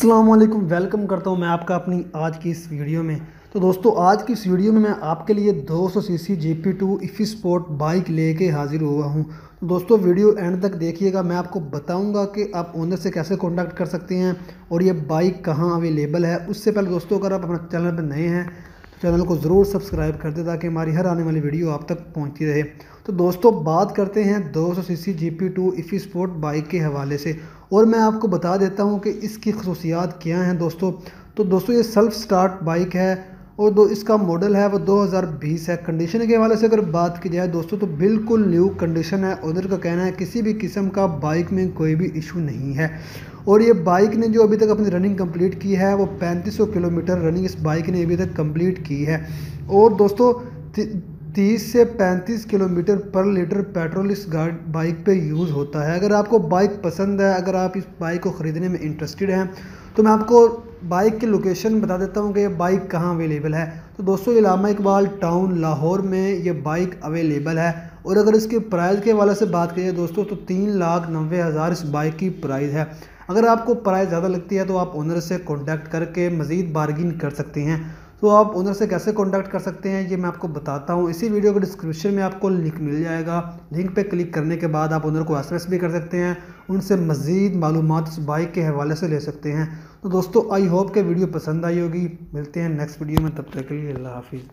अस्सलाम वालेकुम, वेलकम करता हूं मैं आपका अपनी आज की इस वीडियो में। तो दोस्तों, आज की इस वीडियो में मैं आपके लिए 200 सीसी GP2 इफ़ी स्पोर्ट बाइक लेके हाजिर हुआ हूं। तो दोस्तों, वीडियो एंड तक देखिएगा। मैं आपको बताऊंगा कि आप ओनर से कैसे कांटेक्ट कर सकते हैं और ये बाइक कहां अवेलेबल है। उससे पहले दोस्तों, अगर आप अपने चैनल पर नए हैं तो चैनल को ज़रूर सब्सक्राइब कर दें ताकि हमारी हर आने वाली वीडियो आप तक पहुँचती रहे। तो दोस्तों, बात करते हैं 200 सीसी GP2 इफ़ी स्पोर्ट बाइक के हवाले से, और मैं आपको बता देता हूं कि इसकी खसूसियात क्या हैं दोस्तों। तो दोस्तों, ये सेल्फ स्टार्ट बाइक है और इसका मॉडल है वो 2020 है। कंडीशन के हवाले से अगर बात की जाए दोस्तों, तो बिल्कुल न्यू कंडीशन है। ओनर का कहना है किसी भी किस्म का बाइक में कोई भी इशू नहीं है। और ये बाइक ने जो अभी तक अपनी रनिंग कंप्लीट की है वो 3500 किलोमीटर रनिंग इस बाइक ने अभी तक कंप्लीट की है। और दोस्तों, 30 से 35 किलोमीटर पर लीटर पेट्रोल इस बाइक पे यूज़ होता है। अगर आपको बाइक पसंद है, अगर आप इस बाइक को ख़रीदने में इंटरेस्टेड हैं, तो मैं आपको बाइक की लोकेशन बता देता हूँ कि ये बाइक कहाँ अवेलेबल है। तो दोस्तों, इलामा इकबाल टाउन लाहौर में ये बाइक अवेलेबल है। और अगर इसके प्राइस के हवाले से बात करिए दोस्तों, तो 3,90,000 इस बाइक की प्राइस है। अगर आपको प्राइस ज़्यादा लगती है तो आप ओनर से कॉन्टैक्ट करके मज़ीद बार्गिन कर सकते हैं। तो आप ओनर से कैसे कांटेक्ट कर सकते हैं ये मैं आपको बताता हूँ। इसी वीडियो के डिस्क्रिप्शन में आपको लिंक मिल जाएगा। लिंक पे क्लिक करने के बाद आप ओनर को एसएमएस भी कर सकते हैं, उनसे मज़ीद मालूमात इस बाइक के हवाले से ले सकते हैं। तो दोस्तों, आई होप कि वीडियो पसंद आई होगी। मिलते हैं नेक्स्ट वीडियो में, तब तक के लिए अल्लाह हाफिज़।